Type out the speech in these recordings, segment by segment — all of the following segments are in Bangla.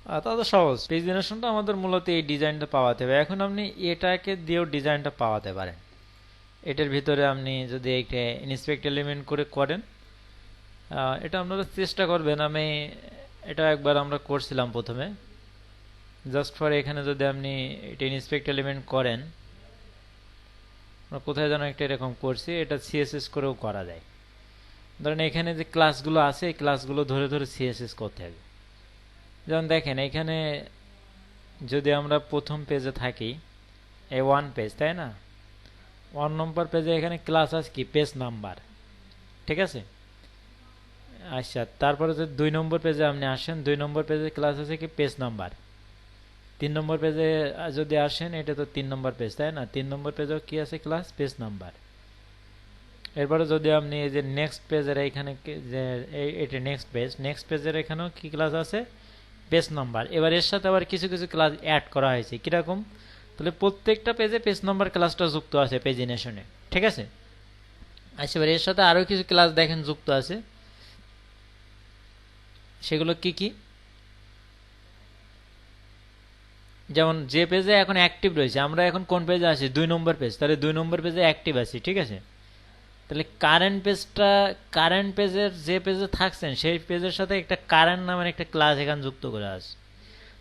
তা তো সহজ। পেজ জেনারেশনটা আমাদের মূলত এই ডিজাইনটা পাওয়াতে হবে। এখন আপনি এটাকে দিয়েও ডিজাইনটা পাওয়াতে পারেন। এটার ভিতরে আপনি যদি একটা ইন্সপেক্ট এলিমেন্ট করে করেন, এটা আপনারা চেষ্টা করবেন। আমি এটা একবার আমরা করছিলাম প্রথমে, জাস্ট ফর এখানে যদি আপনি এটা ইন্সপেক্ট এলিমেন্ট করেন, আমরা কোথায় যেন একটা এরকম করছি, এটা সিএসএস করেও করা যায়। ধরেন এখানে যে ক্লাসগুলো আছে এই ক্লাসগুলো ধরে ধরে সিএসএস করতে হবে। যেমন দেখেন এখানে যদি আমরা প্রথম পেজে থাকি, এই 1 পেজ, তাই না? 1 নম্বর পেজে এখানে ক্লাস আছে কি পেজ নাম্বার, ঠিক আছে? আচ্ছা, তারপরে যদি 2 নম্বর পেজে আপনি আসেন, 2 নম্বর পেজে ক্লাস আছে কি পেজ নাম্বার। 3 নম্বর পেজে যদি আসেন, এটা তো 3 নম্বর পেজ, তাই না? 3 নম্বর পেজেও কি আছে ক্লাস পেজ নাম্বার। এরপরে যদি আপনি এই যে নেক্সট পেজের এইখানে যে এটা নেক্সট পেজের এখানেও কি ক্লাস আছে পেজ নাম্বার। এবার এর সাথে আবার কিছু কিছু ক্লাস অ্যাড করা হয়েছে কিরকম, তাহলে প্রত্যেকটা পেজে পেজ নাম্বার ক্লাসটা যুক্ত আছে পেজিনেশনে, ঠিক আছে? আচ্ছা, এবার এর সাথে আরও কিছু ক্লাস দেখেন যুক্ত আছে, সেগুলো কি কি? যেমন যে পেজে এখন অ্যাক্টিভ রয়েছে, আমরা এখন কোন পেজে আছি 2 নম্বর পেজ, তাহলে 2 নম্বর পেজে অ্যাক্টিভ আছি, ঠিক আছে? তাহলে কারেন্ট পেজের যে পেজে থাকছেন সেই পেজের সাথে একটা কারেন্ট নামের একটা ক্লাস এখানে যুক্ত করে আছে।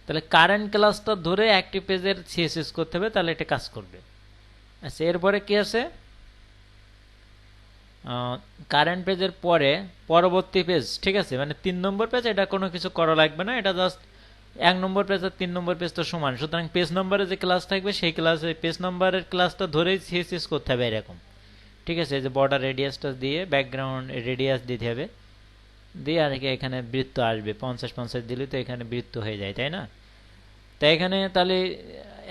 তাহলে কারেন্ট ক্লাসটা ধরে অ্যাক্টিভ পেজের সিএসএস করতে হবে, তাহলে এটা কাজ করবে। আচ্ছা, এরপরে কি আছে, কারেন্ট পেজের পরে পরবর্তী পেজ, ঠিক আছে? মানে 3 নম্বর পেজ, এটা কোনো কিছু করা লাগবে না, এটা জাস্ট 1 নম্বর পেজ আর 3 নম্বর পেজ তো সমান, সুতরাং পেজ নম্বরে যে ক্লাস থাকবে সেই ক্লাসে পেজ নম্বরের ক্লাসটা ধরেই সিএসএস করতে হবে এরকম, ঠিক আছে? যে বর্ডার রেডিয়াসটা দিয়ে ব্যাকগ্রাউন্ড রেডিয়াস দিতে হবে, দিয়ে আর কি এখানে বৃত্ত আসবে 50-50 দিলে তো এখানে বৃত্ত হয়ে যায়, তাই না? তাই এখানে তাহলে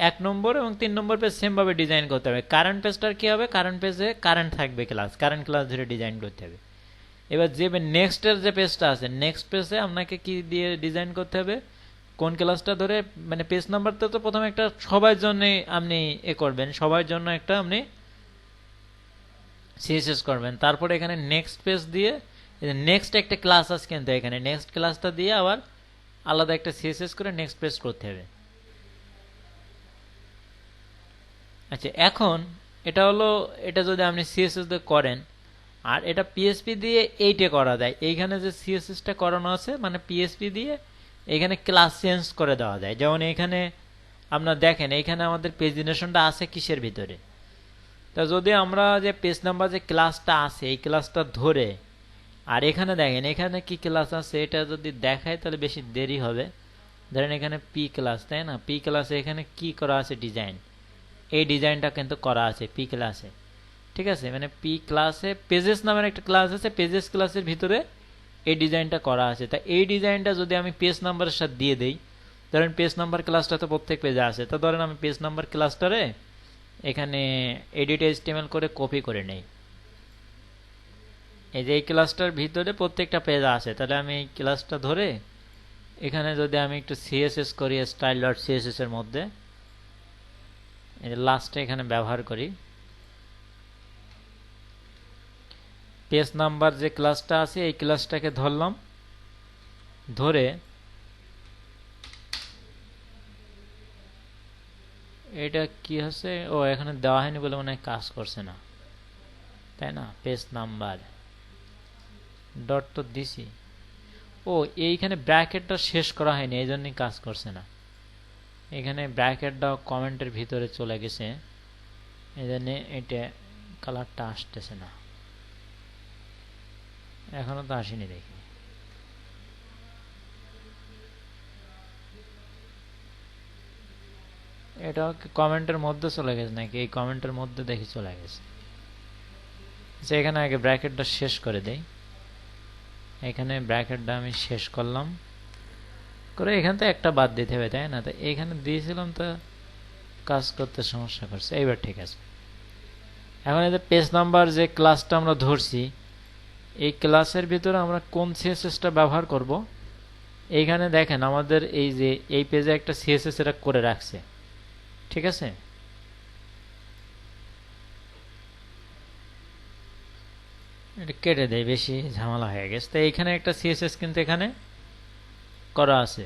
1 নম্বর এবং 3 নম্বর পেজ সেমভাবে ডিজাইন করতে হবে। কারেন্ট পেজটার কি হবে, কারেন্ট পেজে কারেন্ট থাকবে ক্লাস, কারেন্ট ক্লাস ধরে ডিজাইন করতে হবে। এবার যে নেক্সটের যে পেজটা আছে, নেক্সট পেজে আপনাকে কি দিয়ে ডিজাইন করতে হবে, কোন ক্লাসটা ধরে, মানে পেজ নাম্বারটা তো প্রথমে একটা সবার জন্য আপনি করবেন, সবার জন্য একটা আপনি সিএসএস করবেন। তারপরে এখানে নেক্সট পেজ দিয়ে নেক্সট একটা ক্লাস আছে, কিন্তু এখানে নেক্সট ক্লাসটা দিয়ে আবার আলাদা একটা সিএসএস করে নেক্সট পেজ করতে হবে। আচ্ছা, এখন এটা হলো, এটা যদি আপনি সিএসএস দিয়ে করেন, আর এটা পিএসপি দিয়ে এইটা করা যায়। এইখানে যে সিএসএসটা করানো আছে মানে পিএসপি দিয়ে এখানে ক্লাস চেঞ্জ করে দেওয়া যায়। যেমন এখানে আপনার দেখেন এইখানে আমাদের পেজিনেশনটা আছে কিসের ভিতরে, তা যদি আমরা যে পেজ নাম্বার যে ক্লাসটা আছে এই ক্লাসটা ধরে, আর এখানে দেখেন এখানে কি ক্লাস আছে এটা যদি দেখায় তাহলে বেশি দেরি হবে। ধরেন এখানে পি ক্লাস, তাই না? পি ক্লাসে এখানে কি করা আছে ডিজাইন, এই ডিজাইনটা কিন্তু করা আছে পি ক্লাসে, ঠিক আছে? মানে পি ক্লাসে পেজেস নামের একটা ক্লাস আছে, পেজেস ক্লাসের ভিতরে এই ডিজাইনটা করা আছে। তা এই ডিজাইনটা যদি আমি পেজ নাম্বারের সাথে দিয়ে দেই, ধরেন পেজ নাম্বার ক্লাসটা তো প্রত্যেক পেজে আছে, তো ধরেন আমি পেজ নাম্বার ক্লাসটারে এখানে এডিট এইচটিএমএল করে কপি করে নেই, এই যে এই ক্লাসটার ভিতরে প্রত্যেকটা পেজ আছে, তাহলে আমি এই ক্লাসটা ধরে এখানে যদি আমি একটু সিএসএস করি স্টাইল ডট সিএসএস এর মধ্যে, এই যে লাস্টে এখানে ব্যবহার করি, পেজ নাম্বার যে ক্লাসটা আছে এই ক্লাসটাকে ধরলাম, ধরে এটা কি হচ্ছে, ও এখানে দেওয়া হয়নি বলে মনে হয় কাজ করছে না, তাই না? পেজ নাম্বার ডট তো দিছি, ও এইখানে ব্র্যাকেটটা শেষ করা হয়নি এই জন্যই কাজ করছে না। এখানে ব্র্যাকেটটা কমেন্টের ভিতরে চলে গেছে, এই জন্য এটা কালারটা আসতেছে না, এখনো তো আসেনি দেখি। এটা কমেন্টের মধ্যে চলে গেছে নাকি, এই কমেন্টের মধ্যে দেখি চলে গেছে। এখানে আগে ব্র্যাকেটটা শেষ করে দেই, এখানে ব্র্যাকেটটা আমি শেষ করলাম করে, এখান থেকে একটা বাদ দিতে হবে, তাই না? তো এখানে দিয়েছিলাম তো কাজ করতে সমস্যা করছে, এইবার ঠিক আছে। এখন এই যে পেজ নাম্বার যে ক্লাসটা আমরা ধরছি এই ক্লাসের ভিতরে আমরা কোন সিএসএসটা ব্যবহার করব, এইখানে দেখেন আমাদের এই যে এই পেজে একটা সিএসএস এটা করে রাখছে, ঠিক আছে? এটা কেটে দেয়, বেশি ঝামেলা হয়ে গেছে। তো এইখানে একটা সিএসএস কিন্তু এখানে করা আছে,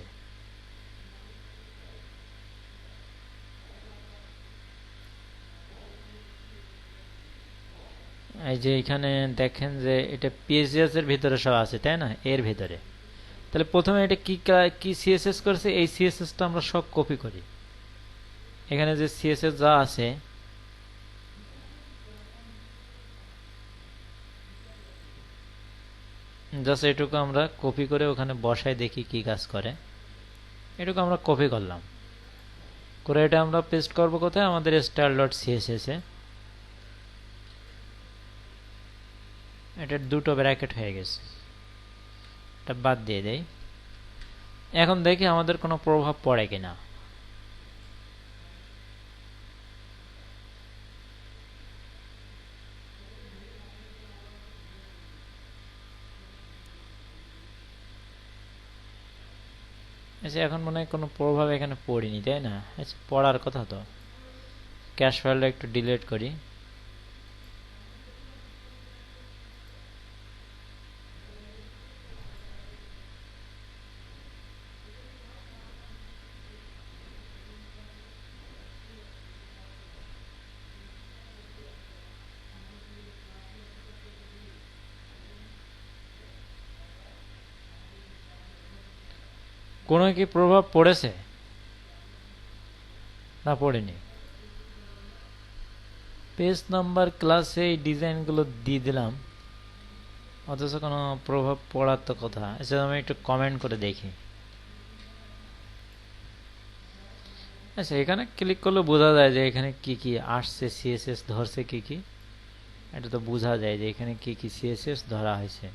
এই যে এখানে দেখেন যে এটা পিএসএস এর ভিতরে সব আছে তাই না, এর ভিতরে। তাহলে প্রথমে এটা কি সিএসএস করছে, এই সিএসএসটা আমরা সব কপি করি। এখানে যে সিএসএস যা আছে জাস্ট এটুকু আমরা কপি করে ওখানে বসাই, দেখি কি কাজ করে। এটুকু আমরা কপি করলাম, করে এটা আমরা পেস্ট করব কোথায়, আমাদের style.css এ। এটা দুটো ব্র্যাকেট হয়ে গেছে, এটা বাদ দিয়ে দেই। এখন দেখি আমাদের কোনো প্রভাব পড়ে কিনা। আচ্ছা, এখন মনে হয় কোনো প্রভাব এখানে পড়েনি তাই না? আচ্ছা, পড়ার কথা তো। ক্যাশ ফাইলটা একটু ডিলিট করি। কোনো কি প্রভাব পড়েছে না পড়েনি? পেজ নাম্বার ক্লাসে এই ডিজাইনগুলো দিয়ে দিলাম, অথচ কোনো প্রভাব পড়ার তো কথা। আচ্ছা, আমি একটু কমেন্ট করে দেখি। আচ্ছা, এখানে ক্লিক করলে বোঝা যায় যে এখানে কি কি আসছে, সিএসএস ধরছে কি কি। এটা তো বোঝা যায় যে এখানে কি কি সিএসএস ধরা হয়েছে।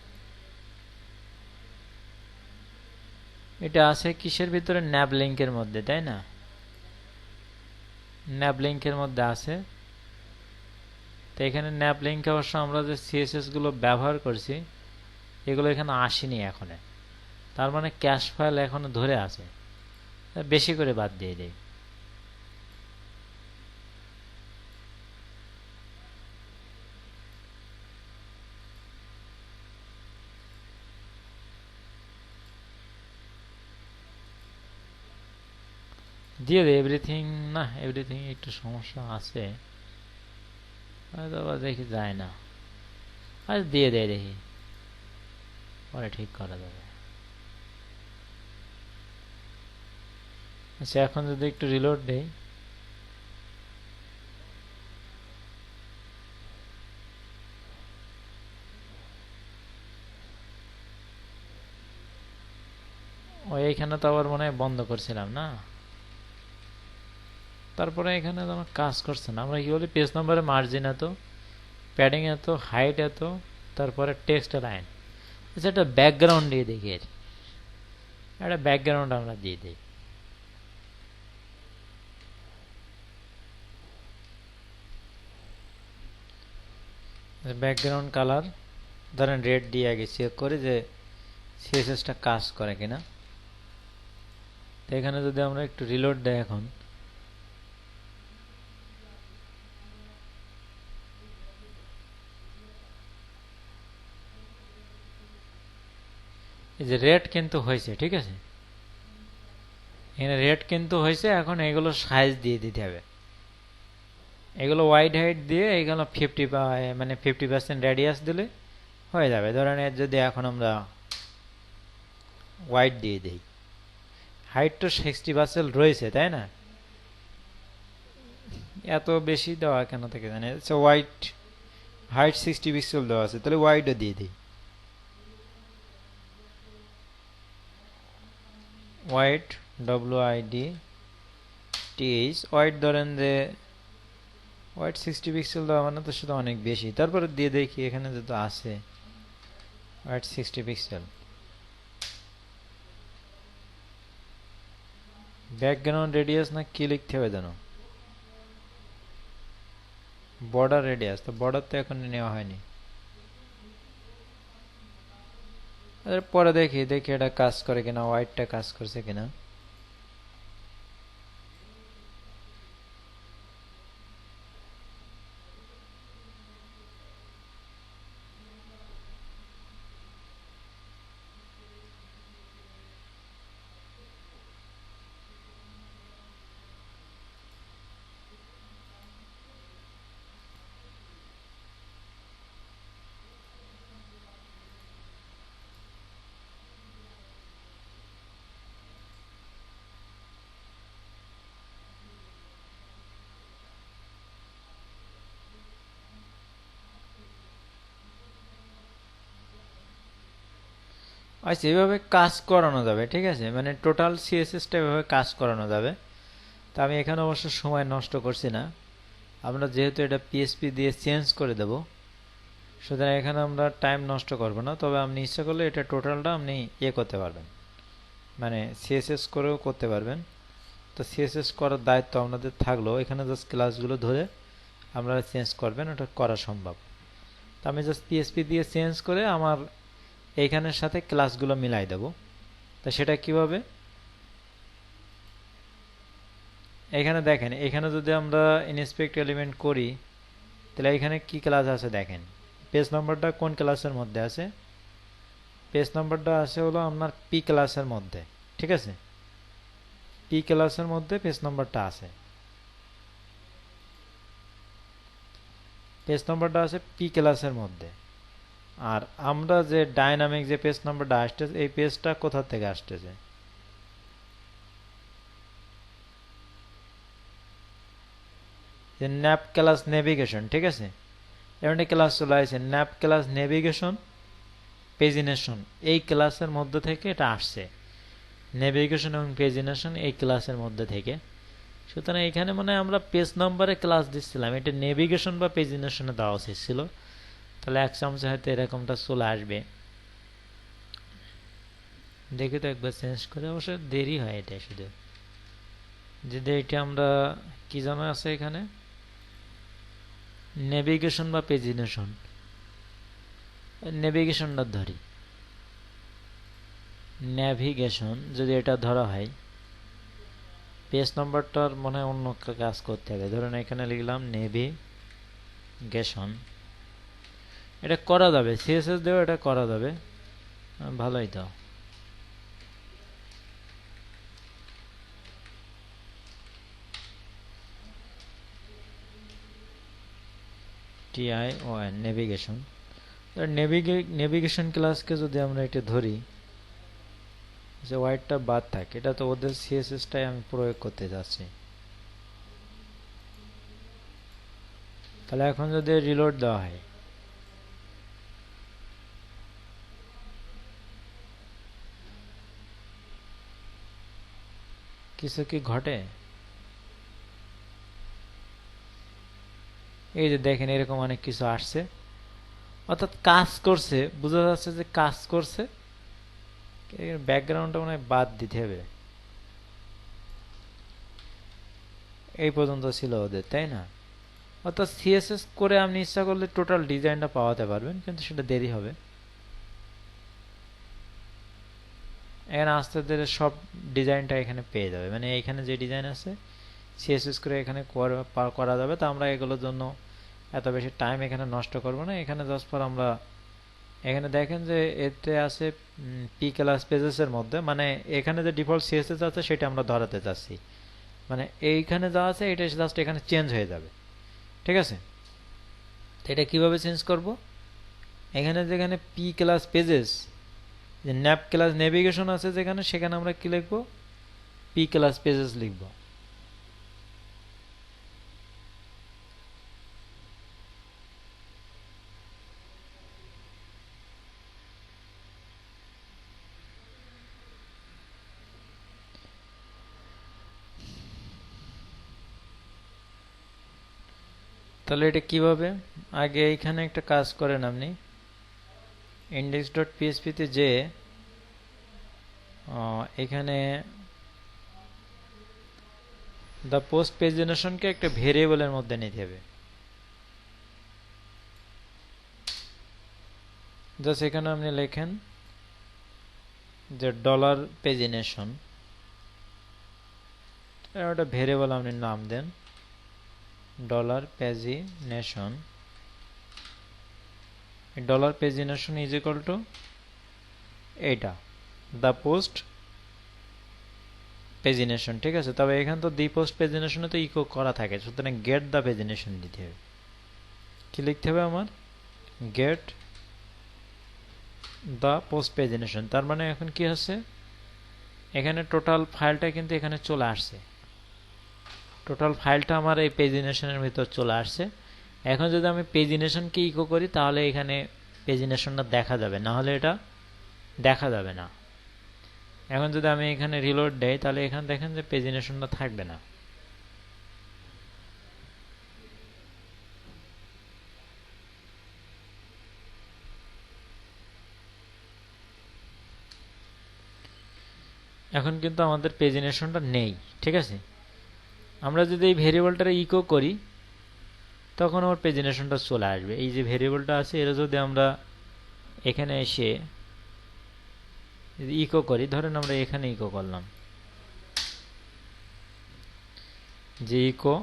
এটা আছে কিসের ভিতরে, ন্যাব লিঙ্কের মধ্যে তাই না? ন্যাব লিঙ্কের মধ্যে আছে। তো এখানে ন্যাব লিঙ্কে অবশ্য আমরা যে সিএসএস গুলো ব্যবহার করছি এগুলো এখানে আসেনি এখনো, তার মানে ক্যাশ ফাইল এখনো ধরে আছে। বেশি করে বাদ দিয়ে দেই। দিয়ে দেয় এভরিথিং। না, এভরিথিং একটু সমস্যা আছে, হয়তো আবার দেখি যায় না। আজ দিয়ে দেয়, দেখি পরে ঠিক করা যাবে। আচ্ছা, এখন যদি একটু রিলোড দেই, ওই এইখানে তো আবার মনে হয় বন্ধ করছিলাম না, তারপরে এখানে তো আমার কাজ করছে না। আমরা কি বলি, পেজ নম্বরে মার্জিন এত, প্যাডিং এত, হাইট এত, তারপরে টেক্সট লাইন। আচ্ছা, একটা ব্যাকগ্রাউন্ড দিয়ে দেখি, একটা ব্যাকগ্রাউন্ড আমরা দিয়ে দিই। ব্যাকগ্রাউন্ড কালার ধরেন রেড দিয়ে আগে চেক করে যে সিএসএসটা কাজ করে কিনা। তো এখানে যদি আমরা একটু রিলোড দেই, এখন এই যে রেড কিন্তু হয়েছে, ঠিক আছে, এখানে রেড কিন্তু হয়েছে। এখন এগুলো সাইজ দিয়ে দিতে হবে, এগুলো ওয়াইড হাইট দিয়ে এগুলো 50% রেডিয়াস দিলে হয়ে যাবে। ধরেন এর যদি এখন আমরা ওয়াইড দিয়ে দিই, হাইট তো 60% রয়েছে তাই না, এত বেশি দেওয়া কেন থেকে জানি। ওয়াইড হাইট 60 পিক্সেল দেওয়া আছে, তাহলে ওয়াইডও দিয়ে দিই। ওয়াইড WIDTH ওয়াইড, ধরেন যে ওয়াইড 60 পিক্সেল দেওয়া মানে তো সেটা অনেক বেশি। তারপরে দিয়ে দেখি এখানে যেহেতু আছে ওয়াইড 60 পিক্সেল। ব্যাকগ্রাউন্ড রেডিয়াস না কি লিখতে হবে জানো, বর্ডার রেডিয়াস। তো বর্ডার তো এখন নেওয়া হয়নি, পরে দেখি এটা কাজ করে কিনা, ওয়াইডটা কাজ করছে কিনা। আচ্ছা, এইভাবে কাজ করানো যাবে, ঠিক আছে, মানে টোটাল সিএসএসটা এভাবে কাজ করানো যাবে। তা আমি এখানে অবশ্য সময় নষ্ট করছি না, আমরা যেহেতু এটা পিএসপি দিয়ে চেঞ্জ করে দেব, সুতরাং এখানে আমরা টাইম নষ্ট করব না। তবে আপনি ইচ্ছা করলে এটা টোটালটা আপনি করতে পারবেন, মানে সিএসএস করেও করতে পারবেন। তো সিএসএস করার দায়িত্ব আপনাদের থাকলো, এখানে জাস্ট ক্লাসগুলো ধরে আপনারা চেঞ্জ করবেন, ওটা করা সম্ভব। তো আমি জাস্ট পিএসপি দিয়ে চেঞ্জ করে আমার এইখানের সাথে ক্লাসগুলো মিলাই দেব। তো সেটা কিভাবে, এখানে দেখেন, এখানে যদি আমরা ইনস্পেক্ট এলিমেন্ট করি, তাহলে এখানে কি ক্লাস আছে দেখেন। পেজ নাম্বারটা কোন ক্লাসের মধ্যে আছে? পেজ নাম্বারটা আছে হলো আপনার পি ক্লাসের মধ্যে, ঠিক আছে, পি ক্লাসের মধ্যে পেজ নাম্বারটা আছে, পেজ নাম্বারটা আছে পি ক্লাসের মধ্যে। আর আমরা যে ডাইনামিক যে পেজ নাম্বারটা আসতেছে, এই পেজটা কোথা থেকে আসতেছে? যে ন্যাপ ক্লাস নেভিগেশন, ঠিক আছে, এমন ক্লাস চলে আসছে ন্যাপ ক্লাস নেভিগেশন পেজিনেশন, এই ক্লাসের মধ্যে থেকে এটা আসছে, নেভিগেশন এবং পেজিনেশন এই ক্লাসের মধ্যে থেকে। সুতরাং এখানে মানে আমরা পেজ নাম্বারে ক্লাস দিচ্ছিলাম, এটা নেভিগেশন বা পেজিনেশনে দেওয়া উচিত ছিল। তাহলে এক চামচে হয়তো এরকমটা চলে আসবে। দেখি তো একবার চেঞ্জ করে, অবশ্য দেরি হয় এটা শুধু, যদি এটা আমরা কি জানা আছে এখানে নেভিগেশন বা পেজিনেশন, নেভিগেশনটা ধরি, নেভিগেশন যদি এটা ধরা হয়, পেজ নাম্বারটার মনে হয় অন্য কাজ করতে হবে। ধরুন এখানে লিখলাম নেভিগেশন, এটা করা যাবে, সিএসএস দিয়েও এটা করা যাবে, ভালোই তো। TION নেভিগেশন, নেভিগেশন ক্লাসকে যদি আমরা এটা ধরি, যে ওয়াইডটা বাদ থাকে, এটা তো ওদের সিএসএসটাই আমি প্রয়োগ করতে যাচ্ছি। তাহলে এখন যদি রিলোড দেওয়া হয়, কিছু কি ঘটে? এই যে দেখেন এরকম অনেক কিছু আসছে, অর্থাৎ কাজ করছে, বোঝা যাচ্ছে যে কাজ করছে। ব্যাকগ্রাউন্ডটা মনে হয় বাদ দিতে হবে, এই পর্যন্ত ছিল ওদের, তাই না? অর্থাৎ সিএসএস করে আপনি ইচ্ছা করলে টোটাল ডিজাইনটা পাওয়াতে পারবেন, কিন্তু সেটা দেরি হবে। এখানে আস্তে ধীরে সব ডিজাইনটা এখানে পেয়ে যাবে, মানে এখানে যে ডিজাইন আছে সিএসএস করে এখানে করা যাবে। তো আমরা এগুলোর জন্য এত বেশি টাইম এখানে নষ্ট করব না। এখানে জাস্ট ফর আমরা এখানে দেখেন যে এতে আছে পি ক্লাস পেজেসের মধ্যে, মানে এখানে যে ডিফল্ট সিএসএস আছে সেটা আমরা ধরাতে চাচ্ছি, মানে এইখানে যা আছে এটা জাস্ট এখানে চেঞ্জ হয়ে যাবে, ঠিক আছে। তো এটা কিভাবে চেঞ্জ করব? এখানে যেখানে পি ক্লাস পেজেস, যে ন্যাপ ক্লাস নেভিগেশন আছে যেখানে, সেখানে আমরা কি লিখব? পি ক্লাস পেজেস লিখব। তাহলে এটা কিভাবে? আগে এইখানে একটা কাজ করেন আপনি, index.php তে যে এখানে দ্য পোস্ট পেজ জেনারেশনকে একটা ভেরিয়েবলের মধ্যে নিতে হবে। জাস্ট এখানে আপনি লেখেন যে ডলার পেজিনেশন, একটা ভেরিয়েবল আপনি নাম দেন dollar pagination. Dollar pagination is equal to এইটা দ্য পোস্ট পেজিনেশন, ঠিক আছে। তবে এখানে তো দি পোস্ট পেজিনেশনে তো ইকো করা থাকে, সুতরাং গেট দ্য পেজিনেশন দিতে হবে। কি লিখতে হবে আমার? Get the post pagination. তার মানে এখন কি হচ্ছে, এখানে টোটাল ফাইলটা কিন্তু এখানে চলে আসছে, টোটাল ফাইলটা আমার এই পেজিনেশনের ভিতর চলে আসছে। এখন যদি আমি পেজিনেশনকে ইকো করি তাহলে এখানে পেজিনেশনটা দেখা যাবে, না হলে এটা দেখা যাবে না। এখন যদি আমি এখানে রিলোড দেই তাহলে এখানে দেখেন যে পেজিনেশনটা থাকবে না। এখন কিন্তু আমাদের পেজিনেশনটা নেই, ঠিক আছে। আমরা যদি এই ভেরিয়েবলটা ইকো করি তখন আমার পেজিনেশনটা চলে আসবে। এই যে ভেরিয়েবলটা আছে এটা যদি আমরা এখানে এসে যদি ইকো করি, ধরেন আমরা এখানে ইকো করলাম যে ইকো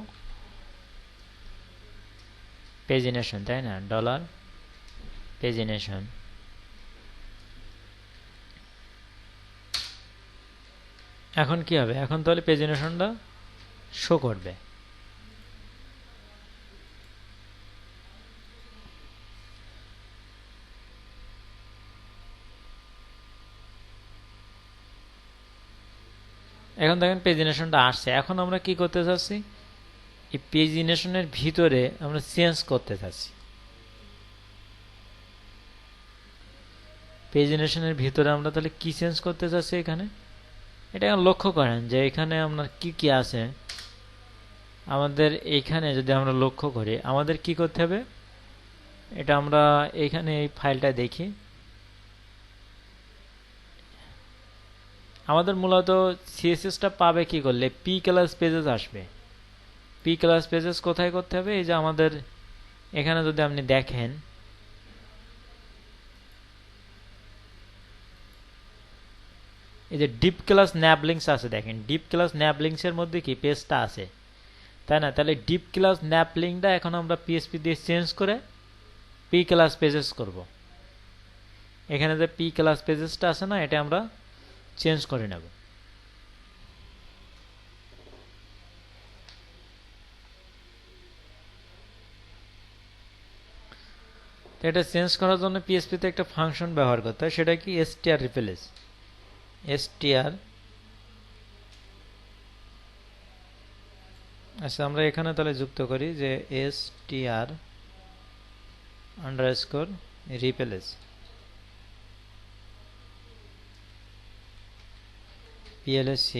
পেজিনেশন, তাই না, ডলার পেজিনেশন। এখন কি হবে, এখন তাহলে পেজিনেশনটা শো করবে। এখন দেখেন পেজিনেশনটা আসছে। এখন আমরা কি করতে চাচ্ছি, এই পেজিনেশনের ভিতরে আমরা চেঞ্জ করতে চাচ্ছি। পেজিনেশনের ভিতরে আমরা তাহলে কি চেঞ্জ করতে চাচ্ছি এখানে, এটা লক্ষ্য করেন যে এখানে আমরা কি কি আছে। আমাদের এইখানে যদি আমরা লক্ষ্য করি আমাদের কি করতে হবে, এটা আমরা এইখানে এই ফাইলটা দেখি। আমাদের মূলত সিএসএসটা পাবে কি করলে, পি ক্লাস পেজেস আসবে। পি ক্লাস পেজেস কোথায় করতে হবে, এই যে আমাদের এখানে যদি আপনি দেখেন এই যে ডিপ ক্লাস ন্যাবলিংস আছে, দেখেন ডিপ ক্লাস ন্যাবলিংস এর মধ্যে কি পেজটা আছে, তাই না। তাহলে ডিপ ক্লাস ন্যাবলিংটা এখন আমরা পিএসপি দিয়ে চেঞ্জ করে পি ক্লাস পেজেস করব। এখানে যে পি ক্লাস পেজেসটা আছে না, এটা আমরা চেঞ্জ করে নেব। তো এটা চেঞ্জ করার জন্য পিএসপি তে একটা ফাংশন ব্যবহার করতে হয়, সেটা কি str replace। str, আচ্ছা আমরা এখানে তাহলে যুক্ত করি যে str আন্ডারস্কোর replace plsc।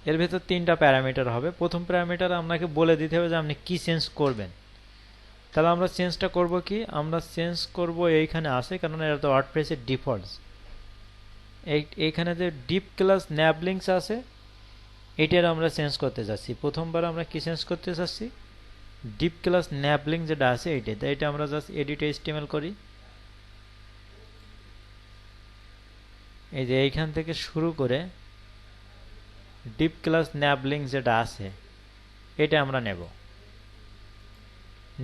এর ভেতর তিনটা প্যারামিটার হবে। প্রথম প্যারামিটার আপনাকে বলে দিতে হবে যে আপনি কি চেঞ্জ করবেন। তাহলে আমরা চেঞ্জটা করব কি, আমরা চেঞ্জ করব এইখানে আছে, কারণ এটা তো ওয়ার্ডপ্রেসের ডিফল্টস। এইখানে যে ডিপ ক্লাস ন্যাবলিংস আছে এটার আমরা চেঞ্জ করতে যাচ্ছি। প্রথমবার আমরা কি চেঞ্জ করতে যাচ্ছি, ডিপ ক্লাস ন্যাবলিং যেটা আছে এইটা। তাই এটা আমরা জাস্ট এডিট এইচটিএমএল করি। এই যে এইখান থেকে শুরু করে ডিপ ক্লাস ন্যাবলিং যেটা আছে এটা আমরা নেব,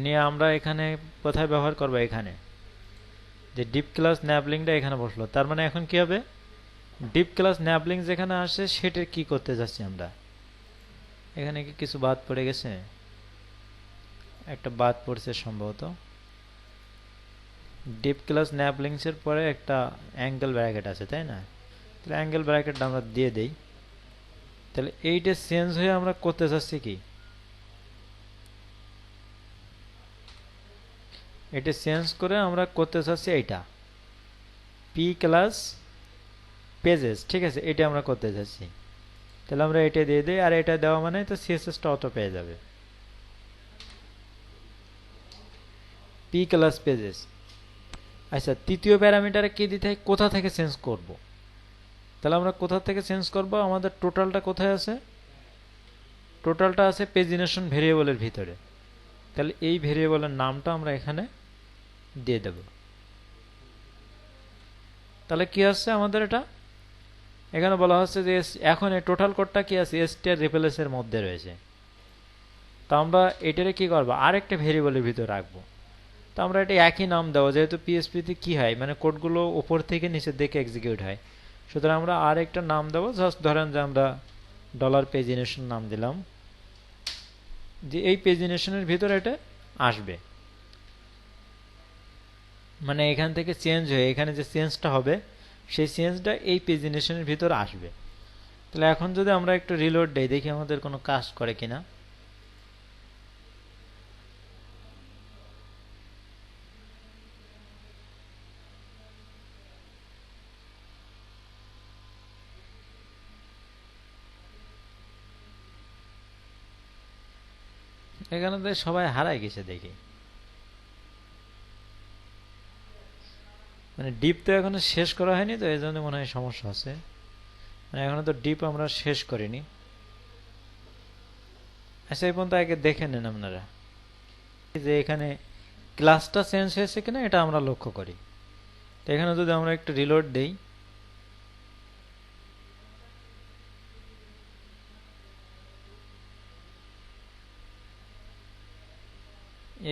নিয়ে আমরা এখানে কোথায় ব্যবহার করব, এখানে যে ডিপ ক্লাস ন্যাবলিংটা এখানে বসলো। তার মানে এখন কি হবে, ডিপ ক্লাস ন্যাবলিং যেখানে আসে সেটার কি করতে যাচ্ছি আমরা। এখানে কি কিছু বাদ পড়ে গেছে, একটা বাদ পড়ছে সম্ভবত। ডিপ ক্লাস ন্যাবলিংস এর পরে একটা অ্যাঙ্গেল ব্র্যাকেট আছে, তাই না। তাহলে অ্যাঙ্গেল ব্র্যাকেটটা আমরা দিয়ে দেই। তাহলে এইটা চেঞ্জ হয়ে আমরা করতে চাচ্ছি কি, এটা চেঞ্জ করে আমরা করতে চাচ্ছি এইটা পি ক্লাস পেজেস, ঠিক আছে, এটা আমরা করতে চাচ্ছি। তাহলে আমরা এটা দিয়ে দিই, আর এটা দেওয়া মানে তো সিএসএসটা অটো পেয়ে যাবে পি ক্লাস পেজেস। আচ্ছা তৃতীয় প্যারামিটারে কি দিতে হয়, কোথা থেকে চেঞ্জ করব। তাহলে আমরা কোথা থেকে চেঞ্জ করব, আমাদের টোটালটা কোথায় আছে, টোটালটা আছে পেজিনেশন ভেরিয়েবলের ভিতরে। তাহলে এই ভেরিয়েবলের নামটা আমরা এখানে দিয়ে দেব। তাহলে কি আসছে আমাদের, এটা এখানে বলা হচ্ছে যে এখন এই টোটাল কোডটা কি আছে, str replace এর মধ্যে রয়েছে। তো আমরা এটারে কি করব, আরেকটা ভেরিয়েবলের ভিতরে রাখবো। তো আমরা এটা একই নাম দেবো, যেহেতু পিএসপি তে কি হয় মানে কোডগুলো উপর থেকে নিচের দিকে এক্সিকিউট হয়, সুতরাং আমরা আরেকটা নাম দেবো। জাস্ট ধরেন যে আমরা ডলার পেজিনেশন নাম দিলাম, যে এই পেজিনেশনের ভিতরে এটা আসবে। মানে এখান থেকে চেঞ্জ হয়ে এখানে যে চেঞ্জটা হবে সেই চেঞ্জটা এই পেজিনেশনের ভিতরে আসবে। তাহলে এখন যদি আমরা একটু রিলোড দেই, দেখি আমাদের কোনো কাজ করে কিনা। এখানে তো সবাই হারাই গেছে দেখি, মানে ডিপ তো এখনো শেষ করা হয়নি, তো এই জন্য মনে হয় সমস্যা আছে। মানে এখনো তো ডিপ আমরা শেষ করিনি। আচ্ছা, এই পর্যন্ত আগে দেখে নেন আপনারা যে এখানে ক্লাসটা চেঞ্জ হয়েছে কিনা এটা আমরা লক্ষ্য করি। তো এখানে যদি আমরা একটু রিলোড দেই,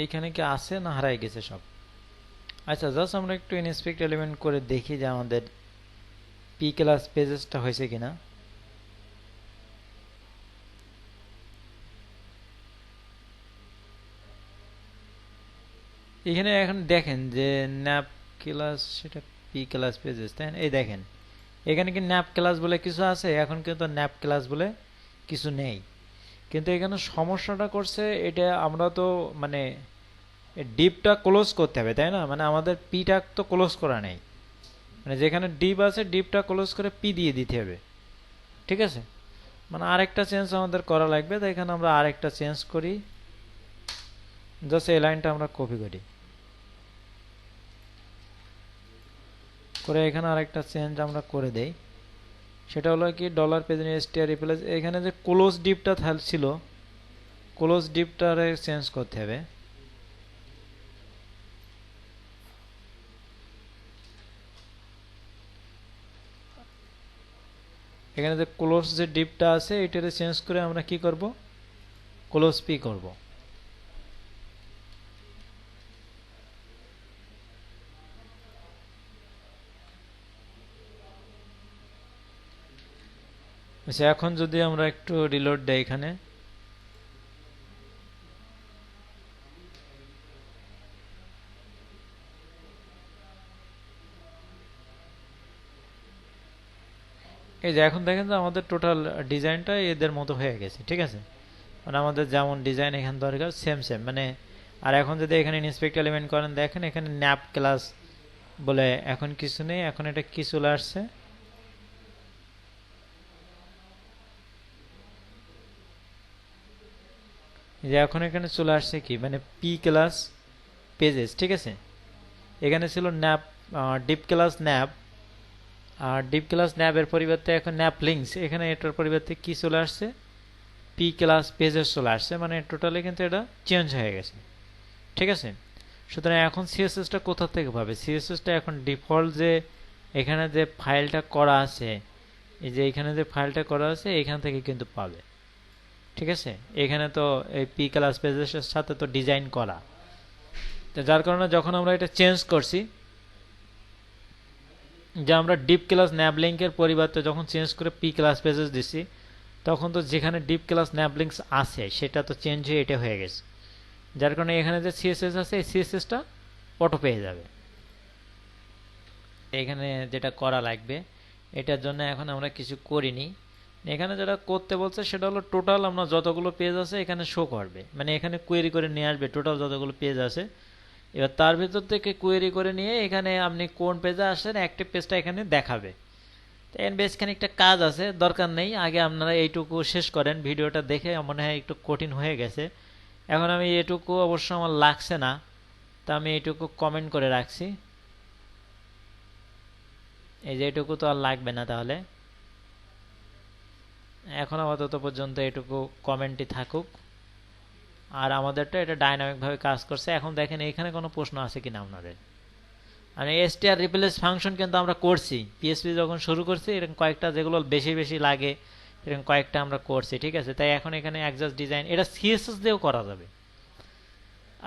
এইখানে কি আছে না হারাই গেছে সব? আচ্ছা, জাস্ট আমরা একটু ইনস্পেক্ট এলিমেন্ট করে দেখি যে আমাদের পি ক্লাস পেজেসটা হয়েছে কিনা। এখানে এখন দেখেন যে ন্যাপ ক্লাস, সেটা পি ক্লাস পেজেস, তাই না? এই দেখেন এখানে কি ন্যাপ ক্লাস বলে কিছু আছে? এখন কিন্তু ন্যাপ ক্লাস বলে কিছু নেই। কিন্তু এখানে সমস্যাটা করছে এটা, আমরা তো মানে ডিপটা ক্লোজ করতে হবে, তাই না? মানে আমাদের পিটা তো ক্লোজ করা নেই, মানে যেখানে ডিপ আছে ডিপটা ক্লোজ করে পি দিয়ে দিতে হবে, ঠিক আছে? মানে আরেকটা চেঞ্জ আমাদের করা লাগবে। তো এখানে আমরা আরেকটা চেঞ্জ করি, জাস্ট এই লাইনটা আমরা কপি করি, করে এখানে আরেকটা চেঞ্জ আমরা করে দেই। সেটা হলো কি ডলার পেজ স্টিআর রিপ্লেস, এখানে যে ক্লোজ ডিপটা ছিল, ক্লোজ ডিপটারে চেঞ্জ করতে হবে। এখানে যে ক্লোজ যে ডিপটা আছে এটারে চেঞ্জ করে আমরা কি করব, ক্লোজ পি করব। আচ্ছা, এখন যদি আমরা একটু রিলোড দেই, এখানে এই যে এখন দেখেন যে আমাদের টোটাল ডিজাইনটা এদের মতো হয়ে গেছে, ঠিক আছে? মানে আমাদের যেমন ডিজাইন এখানে দরকার সেম সেম মানে। আর এখন যদি এখানে ইনস্পেক্ট এলিমেন্ট করেন, দেখেন এখানে ন্যাপ ক্লাস বলে এখন কিছু নেই, এখন এটা কি চলে আসছে, যে এখন এখানে চলে আসছে কি, মানে পি ক্লাস পেজেস, ঠিক আছে? এখানে ছিল ন্যাপ ডিপ ক্লাস ন্যাপ, আর ডিপ ক্লাস ন্যাপের পরিবর্তে এখন ন্যাপ লিঙ্কস, এখানে এটার পরিবর্তে কি চলে আসছে, পি ক্লাস পেজেস চলে আসছে। মানে টোটালি কিন্তু এটা চেঞ্জ হয়ে গেছে, ঠিক আছে? সুতরাং এখন সিএসএসটা কোথা থেকে পাবে? সিএসএসটা এখন ডিফল্ট যে এখানে যে ফাইলটা করা আছে, এই যে এখানে যে ফাইলটা করা আছে এখান থেকে কিন্তু পাবে, ঠিক আছে? এখানে তো এই পি ক্লাস পেজেসের সাথে তো ডিজাইন করা, তো যার কারণে যখন আমরা এটা চেঞ্জ করছি, যে আমরা ডিপ ক্লাস ন্যাব লিঙ্কের পরিবর্তে যখন চেঞ্জ করে পি ক্লাস পেজেস দিছি, তখন তো যেখানে ডিপ ক্লাস ন্যাব লিঙ্কস আছে সেটা তো চেঞ্জ হয়ে এটা হয়ে গেছে, যার কারণে এখানে যে সিএসএস আছে এই সিএসএসটা অটো পেয়ে যাবে। এখানে যেটা করা লাগবে এটার জন্য এখন আমরা কিছু করিনি। এখানে যেটা করতে বলছে সেটা হলো টোটাল আমরা যতগুলো পেজ আছে এখানে শো করবে, মানে এখানে কোয়েরি করে নিয়ে আসবে টোটাল যতগুলো পেজ আছে। এবার তার ভিতর থেকে কোয়েরি করে নিয়ে এখানে আপনি কোন পেজে আসেন অ্যাক্টিভ পেজটা এখানে দেখাবে। তো এর বেশ খানিকটা কাজ আছে, দরকার নেই, আগে আপনারা এইটুকু শেষ করেন। ভিডিওটা দেখে মনে হয় একটু কঠিন হয়ে গেছে। এখন আমি এটুকু অবশ্য আমার লাগছে না, তা আমি এইটুকু কমেন্ট করে রাখছি। এই যে এটুকু তো আর লাগবে না, তাহলে এখন আপাতত পর্যন্ত এটুকু কমেন্টই থাকুক। আর আমাদেরটা এটা ডাইনামিক ভাবে কাজ করছে। এখন দেখেন এখানে কোনো প্রশ্ন আছে কিনা আপনাদের। মানে এসটিআর রিপ্লেস ফাংশন কিন্তু আমরা করছি পিএসপি যখন শুরু করছি, এরকম কয়েকটা যেগুলো বেশি বেশি লাগে এরকম কয়েকটা আমরা করছি, ঠিক আছে? তাই এখন এখানে অ্যাডজাস্ট ডিজাইন এটা সিএসএস দিয়েও করা যাবে।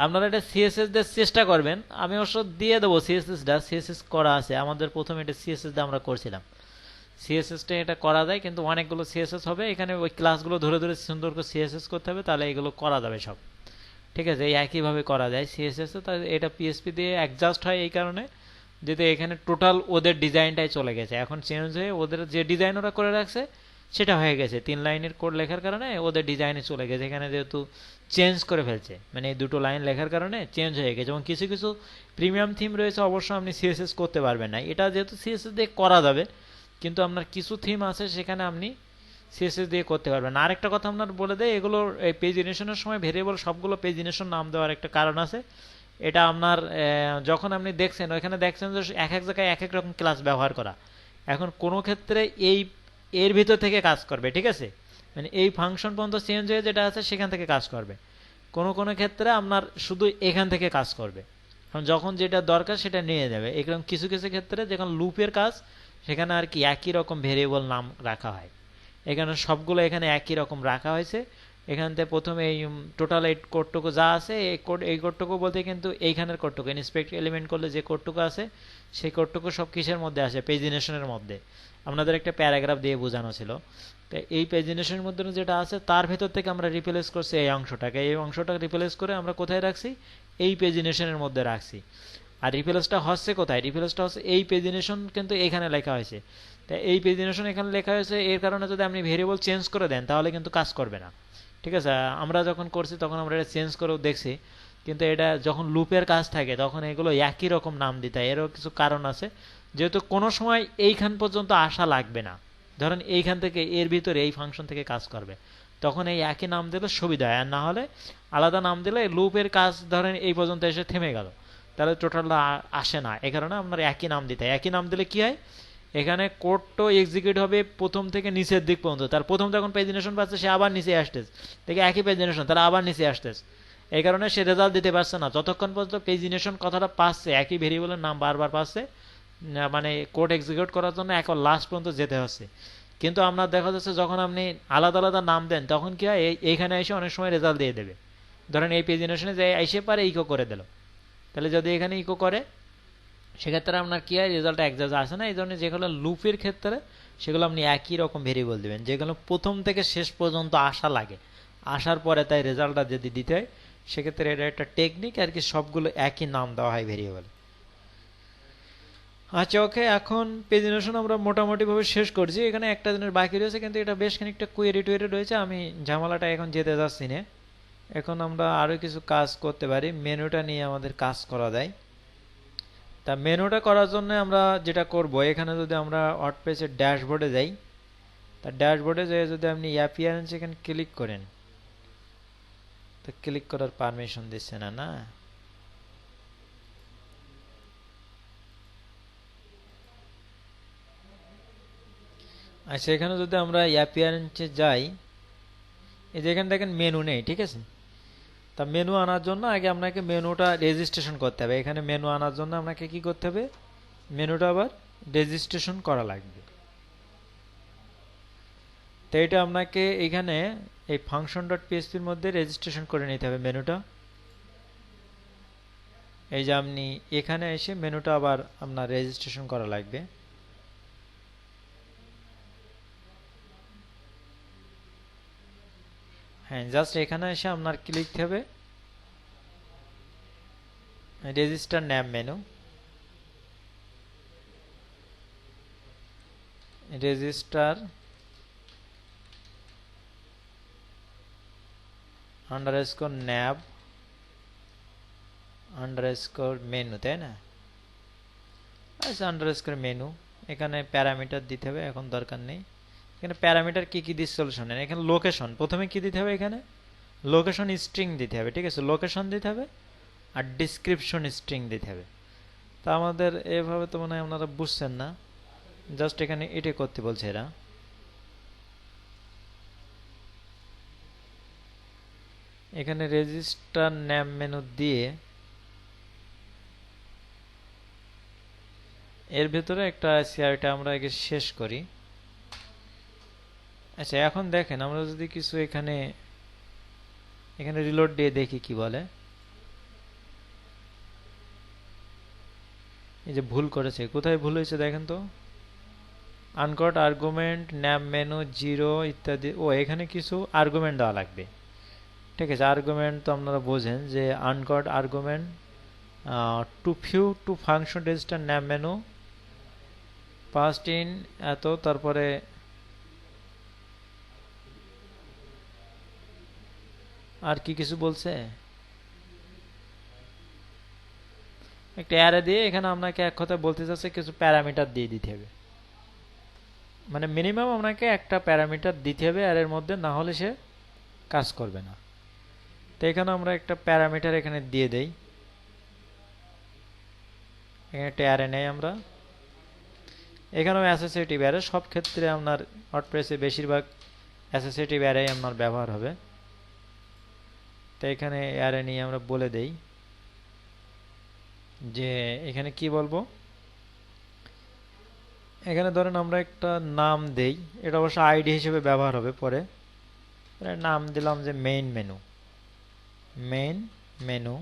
আপনারা এটা সিএসএস দিয়ে চেষ্টা করবেন, আমি অবশ্য দিয়ে দেবো সিএসএসটা, সিএসএস করা আছে আমাদের। প্রথমে এটা সিএসএস দিয়ে আমরা করছিলাম, সিএসএসটা এটা করা যায়, কিন্তু অনেকগুলো সিএসএস হবে এখানে, ওই ক্লাসগুলো ধরে ধরে সুন্দর করে সিএসএস করতে হবে, তাহলে এগুলো করা যাবে সব, ঠিক আছে? এই একইভাবে করা যায় সিএসএস, তাই এটা পিএসপি দিয়ে অ্যাডজাস্ট হয় এই কারণে, যেহেতু এখানে টোটাল ওদের ডিজাইনটাই চলে গেছে, এখন চেঞ্জ হয়ে ওদের যে ডিজাইন ওরা করে রাখছে সেটা হয়ে গেছে। 3 লাইনের কোড লেখার কারণে ওদের ডিজাইনে চলে গেছে, এখানে যেহেতু চেঞ্জ করে ফেলছে, মানে এই দুটো লাইন লেখার কারণে চেঞ্জ হয়ে গেছে। এবং কিছু কিছু প্রিমিয়াম থিম রয়েছে অবশ্য আপনি সিএসএস করতে পারবেন না, এটা যেহেতু সিএসএস দিয়ে করা যাবে, কিন্তু আপনার কিছু থিম আছে সেখানে আপনি সিএসএস দিয়ে করতে পারবেন। আরেকটা কথা আপনার বলে দেয়, এগুলো এই পেজ জেনারেশনের সময় ভেরিয়েবল সবগুলো পেজ জেনারেশন নাম দেওয়ার একটা কারণ আছে। এটা আপনার যখন আপনি দেখছেন ওইখানে দেখছেন যে এক এক জায়গায় এক এক রকম ক্লাস ব্যবহার করা, এখন কোনো ক্ষেত্রে এই এর ভিতর থেকে কাজ করবে, ঠিক আছে, মানে এই ফাংশন পর্যন্ত চেঞ্জ হয়ে যেটা আছে সেখান থেকে কাজ করবে। কোনো কোনো ক্ষেত্রে আপনার শুধু এখান থেকে কাজ করবে, কারণ যখন যেটা দরকার সেটা নিয়ে যাবে। এরকম কিছু কিছু ক্ষেত্রে যখন লুপের কাজ সেখানে আর কি একই রকম ভেরিয়েবল নাম রাখা হয়। এখানে সবগুলো এখানে একই রকম রাখা হয়েছে। এখান থেকে প্রথমে এই টোটাল এই কোডটুকু যা আছে এই কোডটুকু বলতে কিন্তু এইখানের কোডটুকু ইন্সপেক্ট এলিমেন্ট করলে যে কোডটুকু আছে সেই কোডটুকু সব কিসের মধ্যে আসে, পেজিনেশনের মধ্যে। আপনাদের একটা প্যারাগ্রাফ দিয়ে বোঝানো ছিল। তো এই পেজিনেশনের মধ্যে যেটা আছে তার ভেতর থেকে আমরা রিপ্লেস করছি এই অংশটাকে, এই অংশটাকে রিপ্লেস করে আমরা কোথায় রাখছি, এই পেজিনেশনের মধ্যে রাখছি। আর রিপ্লেসটা হচ্ছে কোথায়, রিপ্লেসটা হচ্ছে এই পেজিনেশন কিন্তু এখানে লেখা হয়েছে। তাই এই পেজিনেশন এখানে লেখা হয়েছে, এর কারণে যদি আপনি ভেরিয়েবল চেঞ্জ করে দেন তাহলে কিন্তু কাজ করবে না, ঠিক আছে। আমরা যখন করছি তখন আমরা এটা চেঞ্জ করেও দেখছি, কিন্তু এটা যখন লুপের কাজ থাকে তখন এগুলো একই রকম নাম দিতে হয়। এরও কিছু কারণ আছে, যেহেতু কোনো সময় এইখান পর্যন্ত আসা লাগবে না, ধরেন এইখান থেকে এর ভিতরে এই ফাংশন থেকে কাজ করবে, তখন এই একই নাম দিলে সুবিধা হয়। আর না হলে আলাদা নাম দিলে লুপের কাজ ধরেন এই পর্যন্ত এসে থেমে গেল, তাহলে টোটালটা আসে না। এই কারণে আপনার একই নাম দিতে হয়। একই নাম দিলে কি হয়, এখানে কোডটা এক্সিকিউট হবে প্রথম থেকে নিচের দিক পর্যন্ত। তার প্রথম যখন পেজিনেশন পাচ্ছে সে আবার নিচে আসতেছে, দেখে একই পেজিনেশন তারা আবার নিচে আসতেছে। এই কারণে সে রেজাল্ট দিতে পারছে না যতক্ষণ পর্যন্ত পেজিনেশন কথাটা পাচ্ছে, একই ভেরিয়েবলের নাম বারবার পাচ্ছে, মানে কোড এক্সিকিউট করার জন্য এখন লাস্ট পর্যন্ত যেতে হচ্ছে। কিন্তু আপনার দেখা যাচ্ছে যখন আপনি আলাদা আলাদা নাম দেন তখন কি হয়, এইখানে এসে অনেক সময় রেজাল্ট দিয়ে দেবে। ধরেন এই পেজিনেশনে যে এসে পারে ইকো করে দিল, তাহলে যদি এখানে ইকো করে সেক্ষেত্রে আপনার কি হয়, রেজাল্ট এক জায়গায় আসে না। এই জন্য যেগুলো লুপের ক্ষেত্রে সেগুলো আপনি একই রকম ভেরিয়েবল দেবেন, যেগুলো প্রথম থেকে শেষ পর্যন্ত আসা লাগে, আসার পরে তাই রেজাল্টটা যদি দিতে হয় সেক্ষেত্রে এটা একটা টেকনিক আর কি, সবগুলো একই নাম দেওয়া হয় ভেরিয়েবল। আচ্ছা ওকে, এখন প্রেজেন্টেশন আমরা মোটামুটিভাবে শেষ করছি। এখানে একটা জিনিস বাকি রয়েছে, কিন্তু এটা বেশ খানিকটা কোয়েরি টোয়েরি রয়েছে, আমি ঝামেলাটা এখন যেতে যাচ্ছি না। এখন আমরা আরও কিছু কাজ করতে পারি, মেনুটা নিয়ে আমাদের কাজ করা যায়। তা মেনুটা করার জন্য আমরা যেটা করব, এখানে যদি আমরা ওয়ার্ডপ্রেসের ড্যাশবোর্ডে যাই, তা ড্যাশবোর্ডে যেয়ে যদি আপনি অ্যাপিয়ারেন্স এখানে ক্লিক করেন, তো ক্লিক করার পারমিশন দিচ্ছে না, না আচ্ছা এখানে যদি আমরা অ্যাপিয়ারেন্সে যাই, এই যে এখানে দেখেন মেনু নেই, ঠিক আছে। তা মেনু আনার জন্য আগে আপনাকে মেনুটা রেজিস্ট্রেশন করতে হবে। এখানে মেনু আনার জন্য আপনাকে কি করতে হবে, মেনুটা আবার রেজিস্ট্রেশন করা লাগবে। তো এটা আপনাকে এখানে এই ফাংশন ডট পিএসপির মধ্যে রেজিস্ট্রেশন করে নিতে হবে মেনুটা। এই যে আপনি এখানে এসে মেনুটা আবার আপনার রেজিস্ট্রেশন করা লাগবে। হ্যাঁ, জাস্ট এখানে এসে আপনার ক্লিক হবে register name menu, register underscore nav underscore menu, তাই না? আচ্ছা আন্ডারস্কোর মেনু, এখানে প্যারামিটার দিতে হবে, এখন দরকার নেই। এখানে প্যারামিটার কি কি দিয়ে সলিউশন, এখানে লোকেশন প্রথমে কি দিতে হবে, এখানে লোকেশন স্ট্রিং দিতে হবে, ঠিক আছে, লোকেশন দিতে হবে আর ডিসক্রিপশন স্ট্রিং দিতে হবে। তা আমাদের এভাবে তো মনে হয় আপনারা বুঝছেন না, জাস্ট এখানে এটা করতে বলছে এরা। এখানে রেজিস্টার নেম মেনু দিয়ে এর ভেতরে একটা সিআরটা আমরা আগে শেষ করি। আচ্ছা এখন দেখেন আমরা যদি কিছু এখানে রিলোড দিয়ে দেখি কি বলে। এই যে ভুল করেছে, কোথায় ভুল হয়েছে দেখেন তো, আনকট আর্গুমেন্ট ন্যাম মেনু 0 ইত্যাদি। ও এখানে কিছু আর্গুমেন্ট দেওয়া লাগবে, ঠিক আছে। আর্গুমেন্ট তো আপনারা বোঝেন যে uncut argument to few to function register name menu passed in এত, তারপরে আর কি কিছু বলছে, একটা অ্যারে দিয়ে এখানে আপনাকে এক কথা বলতে চাচ্ছে কিছু প্যারামিটার দিয়ে দিতে হবে। মানে মিনিমাম আপনাকে একটা প্যারামিটার দিতে হবে অ্যারের মধ্যে, না হলে সে কাজ করবে না। তো এখানে আমরা একটা প্যারামিটার এখানে দিয়ে দেই। এখানে একটা অ্যারে নেই আমরা, এখানেও অ্যাসোসিয়েটিভ অ্যারে। সব ক্ষেত্রে আপনার ওয়ার্ডপ্রেসে বেশিরভাগ অ্যাসোসিয়েটিভ অ্যারে আপনার ব্যবহার হবে। তো এখানে অ্যারে নিয়ে আমরা বলে দেই যে এখানে কি বলবো। এখানে ধরেন আমরা একটা নাম দেই, এটা অবশ্য আইডি হিসেবে ব্যবহার হবে পরে। নাম দিলাম যে মেইন মেনু, মেইন মেনু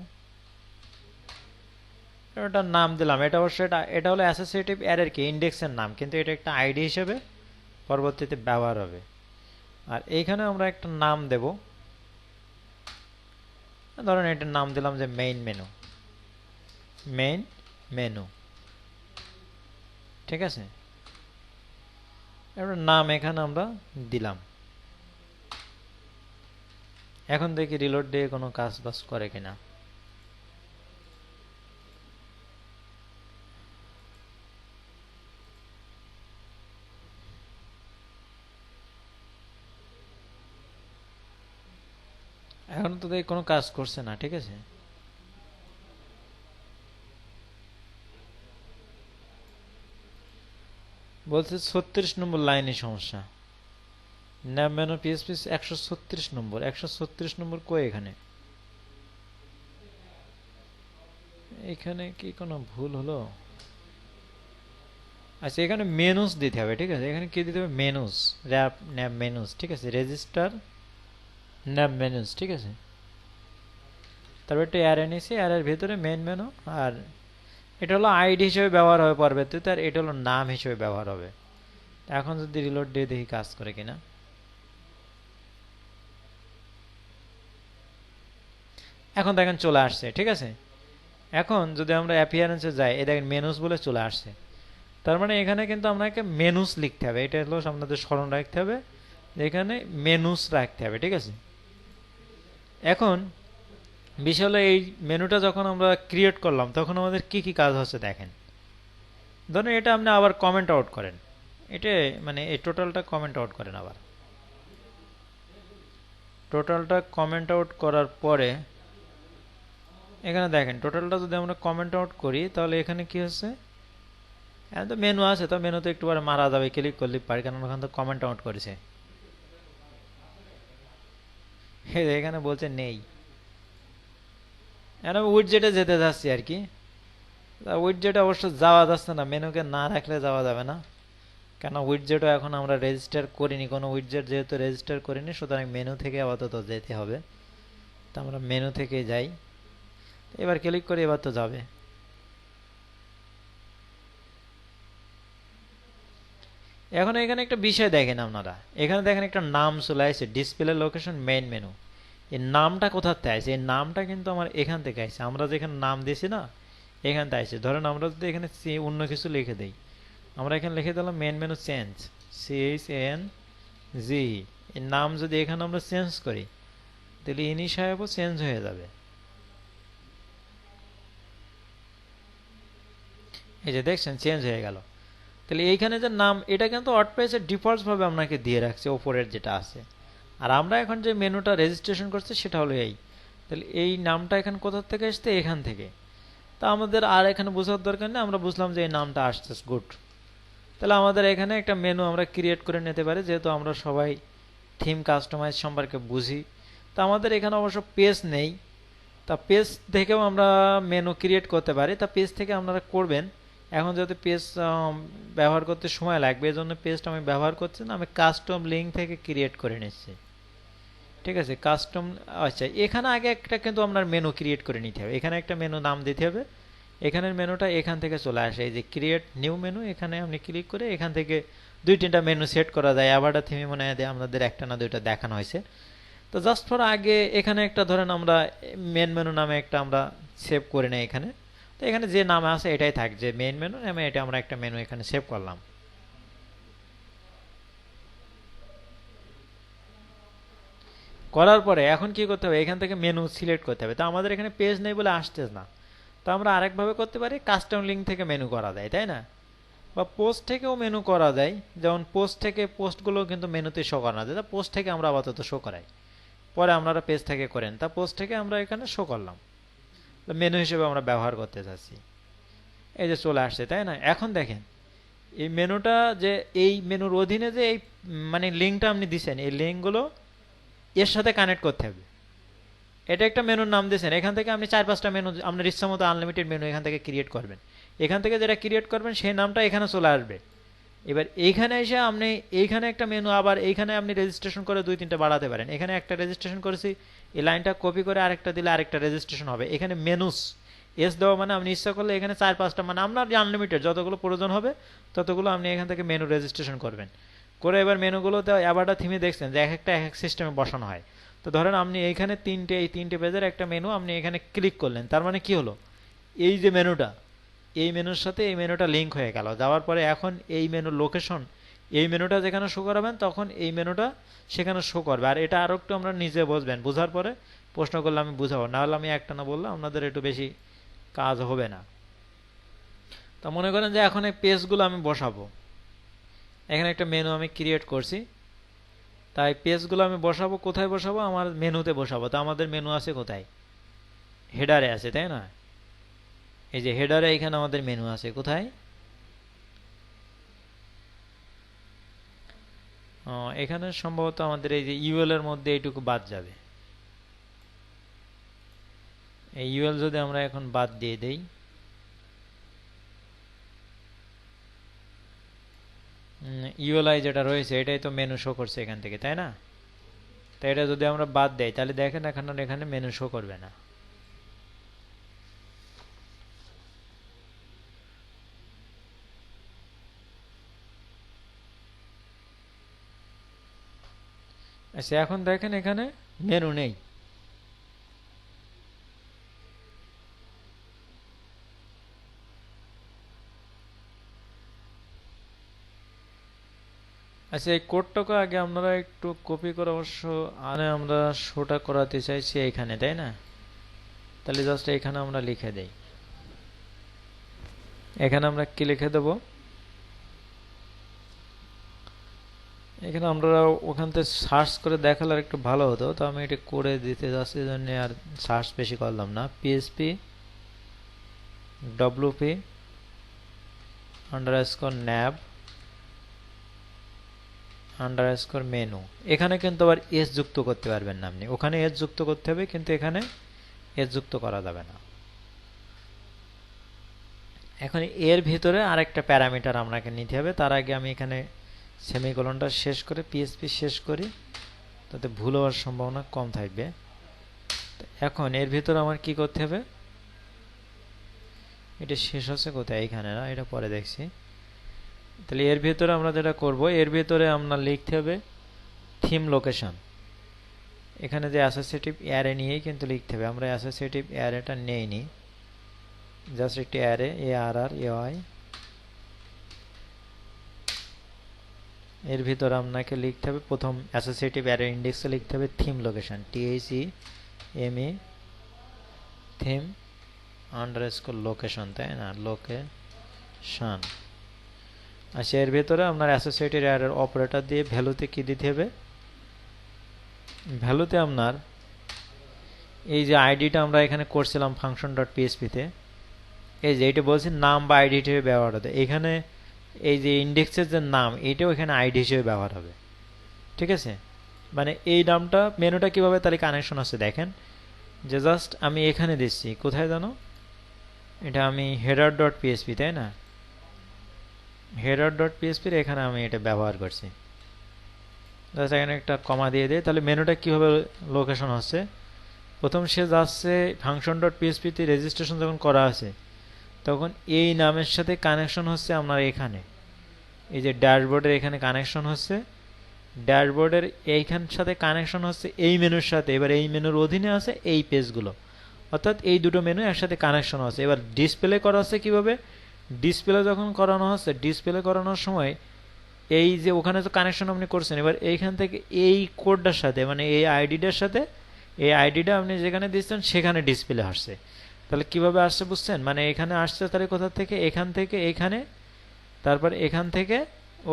এটার নাম দিলাম। এটা অবশ্য এটা হলো অ্যাসোসিয়েটিভ অ্যারের কি ইন্ডেক্সের নাম, কিন্তু এটা একটা আইডি হিসেবে পরবর্তীতে ব্যবহার হবে। আর এইখানে আমরা একটা নাম দেব, ধরেন এটার নাম দিলাম যে মেইন মেনু, মেইন মেনু। ঠিক আছে, এবার নাম এখানে আমরা দিলাম। এখন দেখি রিলোড দিয়ে কোনো কাজ বাজ করে কিনা। এখন তো দেখি কোনো কাজ করছে না। ঠিক আছে, বলছে 36 নম্বর লাইনে সমস্যা। ন্যাব মেনু পিএসপি 136 নম্বর। 136 নম্বর কই এখানে? এখানে কি কোনো ভুল হলো? আচ্ছা, এখানে মেনুস দিতে হবে। ঠিক আছে, এখানে কি দিতে হবে? Menus, wrap nav menus. ঠিক আছে, রেজিস্টার ন্যাব মেনুস। ঠিক আছে, তারপর একটা অ্যারে নিয়েছি, অ্যারের ভিতরে মেইন মেনু। আর এটা হলো আইডি হিসেবে ব্যবহার হবে পরবর্তীতে, আর এটা হলো নাম হিসেবে ব্যবহার হবে। এখন যদি রিলোড দিয়ে দেখি কাজ করে কিনা। এখন দেখেন চলে আসছে। ঠিক আছে, এখন যদি আমরা অ্যাপিয়ারেন্সে যাই, এই দেখেন মেনুস বলে চলে আসছে। তার মানে এখানে কিন্তু আপনাকে মেনুস লিখতে হবে। এটা হলো আপনাদের স্মরণ রাখতে হবে, এখানে মেনুস রাখতে হবে। ঠিক আছে, এখন বিষয় হলো এই মেনুটা যখন আমরা ক্রিয়েট করলাম তখন আমাদের কি কি কাজ হচ্ছে দেখেন। ধরুন এটা আপনি আবার কমেন্ট আউট করেন, এটা মানে এই টোটালটা কমেন্ট আউট করেন। আবার টোটালটা কমেন্ট আউট করার পরে এখানে দেখেন টোটালটা যদি আমরা কমেন্ট আউট করি তাহলে এখানে কি হচ্ছে, এখন তো মেনু আছে, তো মেনুতে একটু পরে মারা যাবে, ক্লিক করলে পারি, কারণ ওখানে তো কমেন্ট আউট করেছে। এখানে বলছে নেই। এখন আমি উইডজেটে যেতে যাচ্ছি আর কি। উইডজেটে অবশ্য যাওয়া যাচ্ছে না, মেনুকে না রাখলে যাওয়া যাবে না, কেন উইডজেটও এখন আমরা রেজিস্টার করিনি। কোনো উইডজেট যেহেতু রেজিস্টার করিনি, সুতরাং মেনু থেকে আপাতত যেতে হবে। তো আমরা মেনু থেকে যাই, এবার ক্লিক করি, এবার তো যাবে। এখন এখানে একটা বিষয় দেখেন আপনারা, এখানে দেখেন একটা নাম চলে আসছে, ডিসপ্লে লোকেশন মেইন মেনু। এই নামটা কোথা থেকে আসছে? এই নামটা কিন্তু আমার এখান থেকে আসছে, আমরা যেখানে নাম দিয়েছি না, এখান থেকে আসছে। ধরেন আমরা যদি এখানে অন্য কিছু লিখে দিই, আমরা এখানে লিখে দিলাম মেইন মেনু চেঞ্জ, CHNG। এর নাম যদি এখানে আমরা চেঞ্জ করি তাহলে ইনি সাহেবও চেঞ্জ হয়ে যাবে। এই যে দেখছেন চেঞ্জ হয়ে গেল। তাহলে এইখানে যে নাম, এটা কিন্তু ওয়ার্ডপ্রেসে ডিফল্ট ভাবে আপনাকে দিয়ে রাখছে ওপরের যেটা আছে। আর আমরা এখন যে মেনুটা রেজিস্ট্রেশন করছি সেটা হলো এই। তাহলে এই নামটা এখানে কোথা থেকে আসছে? এখান থেকে। তা আমাদের আর এখানে বোঝার দরকার নেই, আমরা বুঝলাম যে এই নামটা আসছে, গুড। তাহলে আমাদের এখানে একটা মেনু আমরা ক্রিয়েট করে নিতে পারি, যেহেতু আমরা সবাই থিম কাস্টমাইজ সম্পর্কে বুঝি। তা আমাদের এখানে অবশ্য পেজ নেই, তা পেজ থেকেও আমরা মেনু ক্রিয়েট করতে পারি। তা পেজ থেকে আপনারা করবেন। এখন যেহেতু পেজ ব্যবহার করতে সময় লাগবে, এই জন্য পেজটা আমি ব্যবহার করছি না, আমি কাস্টম লিঙ্ক থেকে ক্রিয়েট করে নিচ্ছি। ঠিক আছে, কাস্টম। আচ্ছা, এখানে আগে একটা কিন্তু আপনার মেনু ক্রিয়েট করে নিতে হবে, এখানে একটা মেনু নাম দিতে হবে। এখানের মেনুটা এখান থেকে চলে আসে, এই যে ক্রিয়েট নিউ মেনু, এখানে আপনি ক্লিক করে এখান থেকে 2-3টা মেনু সেট করা যায়। অ্যাভাটা থিমে মনে হয় আমাদের একটা না দুইটা দেখানো হয়েছে। তো জাস্ট ফর আগে এখানে একটা ধরেন আমরা মেন মেনু নামে একটা আমরা সেভ করে নেই এখানে। তো এখানে যে নাম আছে এটাই থাক, যে মেইন মেনু নামে, এটা আমরা একটা মেনু এখানে সেভ করলাম। করার পরে এখন কি করতে হবে? এখান থেকে মেনু সিলেক্ট করতে হবে। তো আমাদের এখানে পেজ নেই বলে আসতেছে না, তো আমরা আরেকভাবে করতে পারি, কাস্টম লিঙ্ক থেকে মেনু করা যায়, তাই না? বা পোস্ট থেকেও মেনু করা যায়, যেমন পোস্ট থেকে পোস্টগুলো কিন্তু মেনুতে শো করা যায়, পোস্ট থেকে আমরা আপাতত শো করাই, পরে আপনারা পেজ থেকে করেন, তা পোস্ট থেকে আমরা এখানে শো করলাম, মেনু হিসেবে আমরা ব্যবহার করতে চাচ্ছি। এই যে চলে আসছে, তাই না? এখন দেখেন এই মেনুটা, যে এই মেনুর অধীনে যে এই মানে লিঙ্কটা আপনি দিচ্ছেন, এই লিঙ্কগুলো এর সাথে কানেক্ট করতে হবে। এটা একটা মেনুর নাম দিয়েছেন, এখান থেকে আপনি 4-5টা মেনু আপনার ইচ্ছা মতো আনলিমিটেড মেনু এখান থেকে ক্রিয়েট করবেন। এখান থেকে যেটা ক্রিয়েট করবেন সেই নামটা এখানে চলে আসবে। এবার এইখানে এসে আপনি এইখানে একটা মেনু, আবার এইখানে আপনি রেজিস্ট্রেশন করে 2-3টা বাড়াতে পারেন। এখানে একটা রেজিস্ট্রেশন করেছি, এই লাইনটা কপি করে আরেকটা দিলে আরেকটা রেজিস্ট্রেশন হবে। এখানে মেনুস এস দেওয়া মানে আপনি ইচ্ছা করলে এখানে 4-5টা, মানে আপনার যে আনলিমিটেড যতগুলো প্রয়োজন হবে ততগুলো আপনি এখান থেকে মেনু রেজিস্ট্রেশন করবেন করে। এবার মেনুগুলোতে অ্যাবাটা থিমে দেখছেন যে এক একটা এক এক সিস্টেমে বসানো হয়। তো ধরেন আপনি এইখানে এই তিনটে পেজের একটা মেনু আপনি এখানে ক্লিক করলেন, তার মানে কি হলো, এই যে মেনুটা, এই মেনুর সাথে এই মেনুটা লিঙ্ক হয়ে গেল। যাওয়ার পরে এখন এই মেনুর লোকেশন, এই মেনুটা যেখানে শো করাবেন তখন এই মেনুটা সেখানে শো করবে। আর এটা আরও একটু আমরা নিজে বুঝবেন, বোঝার পরে প্রশ্ন করলে আমি বুঝাবো, না হলে আমি একটা না বললে আপনাদের একটু বেশি কাজ হবে না। তা মনে করেন যে এখন এই পেজগুলো আমি বসাবো, এখানে একটা মেনু আমি ক্রিয়েট করছি, তাই পেজগুলো আমি বসাবো কোথায় বসাবো, আমার মেনুতে বসাবো। তো আমাদের মেনু আছে কোথায়, হেডারে আছে, তাই না? এই যে হেডারে এখানে আমাদের মেনু আছে কোথায়, এখানে সম্ভবত আমাদের এই যে ইউএল এর মধ্যে এইটুকু বাদ যাবে। এই ইউএল যদি আমরা এখন বাদ দিয়ে দেই, ইউএলআই যেটা রয়েছে এটাই তো মেনু শো করছে এখান থেকে, তাই না? তো এটা যদি আমরা বাদ দেই তাহলে দেখেন এখানে মেনু শো করবে না। আচ্ছা এখন দেখেন এখানে মেনু নেই। আচ্ছা এই কোডটাকে আগে আপনারা একটু কপি করে অবশ্য আনে, আমরা শোটা করাতে চাইছি এইখানে, তাই না? তাহলে জাস্ট এখানে আমরা লিখে দেই, এখানে আমরা কি লিখে দেব, এখানে আমরা ওখান থেকে সার্চ করে দেখালে আর একটু ভালো হতো। তো আমি এটা করে দিতে যাচ্ছি জন্য আর সার্চ বেশি করলাম না। PSP WP underscore nav underscore menu. এখানে কিন্তু আবার এস যুক্ত করতে পারবেন না আপনি, ওখানে এস যুক্ত করতে হবে, কিন্তু এখানে এস যুক্ত করা যাবে না। এখন এর ভিতরে আরেকটা প্যারামিটার আপনাকে নিতে হবে। তার আগে আমি এখানে সেমিকোলনটা শেষ করে পিএসপি শেষ করি, তাতে ভুল হওয়ার সম্ভাবনা কম থাকবে। এখন এর ভিতরে আমার কি করতে হবে, এটা শেষ হচ্ছে কোথায়, এখানে না, এটা পরে দেখছি। তাহলে এর ভিতরে আমরা যেটা করব, এর ভিতরে আমরা লিখতে হবে থিম লোকেশন। এখানে যে অ্যাসোসিয়েটিভ অ্যারে নিয়েই কিন্তু লিখতে হবে, আমরা অ্যাসোসিয়েটিভ অ্যারেটা নেইনি, জাস্ট একটি অ্যারে ARR এর ভিতরে আপনাকে লিখতে হবে প্রথম অ্যাসোসিয়েটিভ অ্যারে ইন্ডেক্সে লিখতে হবে theme location, THEME theme underscore location, তাই না, লোকেশন। আচ্ছা এর ভিতরে আপনার অ্যাসোসিয়েটিভ অ্যারের অপারেটর দিয়ে ভ্যালুতে কি দিতে হবে, ভ্যালুতে আপনার এই যে আইডিটা আমরা এখানে করছিলাম ফাংশন ডট পিএসপিতে, এই যে এটা বলছি নাম বা আইডি হিসেবে ব্যবহার হবে। এখানে এই যে ইন্ডেক্সের যে নাম এটাও এখানে আইডি হিসেবে ব্যবহার হবে, ঠিক আছে? মানে এই নামটা মেনুটা কিভাবে তাহলে কানেকশন আছে দেখেন, যে জাস্ট আমি এখানে দিচ্ছি কোথায় জানো, এটা আমি হেডার ডট পিএসপি, তাই না, হেডার ডট পিএসপির এখানে আমি এটা ব্যবহার করছি। জাস্ট এখানে একটা কমা দিয়ে দিই, তাহলে মেনুটা কিভাবে লোকেশন হচ্ছে, প্রথম সে যাচ্ছে ফাংশন ডট পিএসপিতে রেজিস্ট্রেশন যখন করা আছে তখন এই নামের সাথে কানেকশন হচ্ছে আপনার এখানে, এই যে ড্যাশবোর্ডের এখানে কানেকশন হচ্ছে, ড্যাশবোর্ডের এইখান সাথে কানেকশন হচ্ছে এই মেনুর সাথে। এবার এই মেনুর অধীনে আছে এই পেজগুলো, অর্থাৎ এই দুটো মেনু একসাথে কানেকশন আছে। এবার ডিসপ্লে করা হচ্ছে কিভাবে, ডিসপ্লে যখন করানো হচ্ছে, ডিসপ্লে করানোর সময় এই যে ওখানে তো কানেকশন আপনি করছেন, এবার এইখান থেকে এই কোডটার সাথে মানে এই আইডিটার সাথে এই আইডিটা আপনি যেখানে দিচ্ছেন সেখানে ডিসপ্লে আসছে। তাহলে কিভাবে আসছে বুঝছেন, মানে এখানে আসছে তাহলে কোথা থেকে, এখান থেকে এখানে তারপর এখান থেকে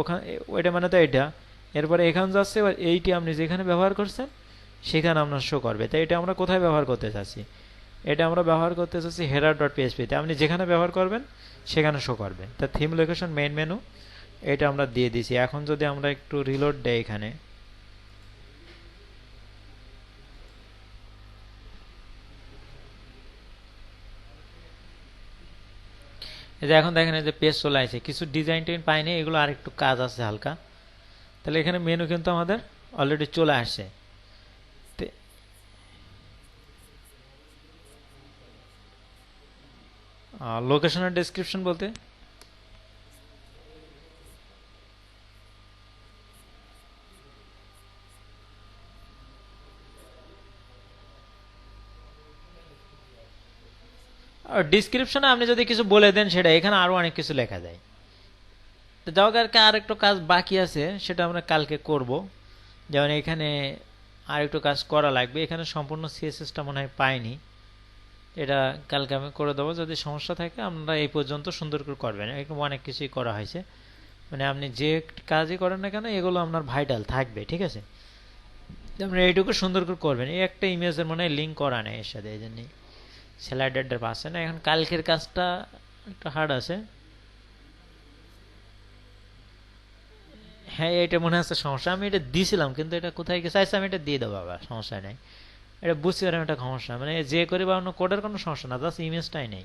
ওখানে, ওইটা মানে তো এটা, এরপরে এখান যাচ্ছে, এবার এইটি আপনি যেখানে ব্যবহার করছেন সেখানে আপনার শো করবে। তাই এটা আমরা কোথায় ব্যবহার করতে চাচ্ছি? এটা আমরা ব্যবহার করতে চাচ্ছি হেডার ডট পিএইচপিতে। আপনি যেখানে ব্যবহার করবেন সেখানে শো করবে। তা থিম লোকেশন মেইন মেনু এটা আমরা দিয়ে দিছি। এখন যদি আমরা একটু রিলোড দেই এখানে, এই যে এখন দেখেন এই যে পেজ চলে আসে, কিছু ডিজাইন টেন পাইনি, এগুলো আর একটু কাজ আছে হালকা। তাহলে এখানে মেনু কিন্তু আমাদের অলরেডি চলে আসছে। লোকেশনের ডেসক্রিপশন বলতে ডিসক্রিপশনে আপনি যদি কিছু বলে দেন সেটা, এখানে আরো অনেক কিছু লেখা যায়। তো যাও আর একটু কাজ বাকি আছে, সেটা আমরা কালকে করব। যেমন এখানে আর একটু কাজ করা লাগবে, এখানে সম্পূর্ণ সিএসএসটা মনে হয় পাইনি, এটা কালকে আমি করে দেবো। যদি সমস্যা থাকে আপনারা এই পর্যন্ত সুন্দর করে করবেন, এরকম অনেক কিছুই করা হয়েছে। মানে আপনি যে কাজই করেন না কেন এগুলো আপনার ভাইটাল থাকবে, ঠিক আছে? আপনি এইটুকু সুন্দর করে করবেন। এই একটা ইমেজের মনে হয় লিঙ্ক করা নেই এর সাথে, এই জন্যই স্লাইডারটা পাচ্ছে না। এখন কালকের কাজটা একটু হার্ড আছে। হ্যাঁ, এটা মনে হচ্ছে সমস্যা, আমি এটা দিয়েছিলাম কিন্তু এটা কোথায় গেছে। আচ্ছা আমি এটা দিয়ে দেবো, বাবা সমস্যা নেই। এটা বুঝতে পারলাম এটা সমস্যা, মানে যে করি বা অন্য কোডের কোনো সমস্যা না, জাস্ট ইমেজটাই নেই,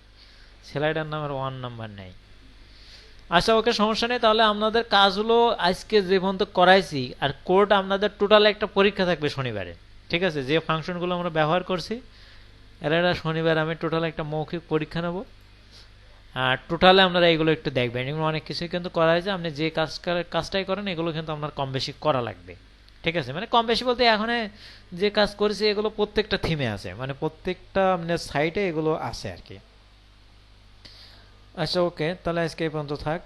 স্লাইডার নাম্বার 1 নাম্বার নেই। আচ্ছা ওকে, সমস্যা নেই। তাহলে আপনাদের কাজগুলো আজকে যে পর্যন্ত করাইছি, আর কোড আপনাদের টোটাল একটা পরীক্ষা থাকবে শনিবারে, ঠিক আছে? যে ফাংশনগুলো আমরা ব্যবহার করছি এরা শনিবার আমি টোটাল একটা মৌখিক পরীক্ষা নেব। আর টোটালে আপনারা এগুলো একটু দেখবেন, এগুলো অনেক কিছুই কিন্তু করা হয়েছে। আপনি যে কাজটাই করেন এগুলো কিন্তু আপনার কম বেশি করা লাগবে, ঠিক আছে? মানে কম বেশি বলতে এখন যে কাজ করেছি এগুলো প্রত্যেকটা থিমে আছে, মানে প্রত্যেকটা আপনার সাইটে এগুলো আছে আর কি। আচ্ছা ওকে, তাহলে আজকে এই পর্যন্ত থাক।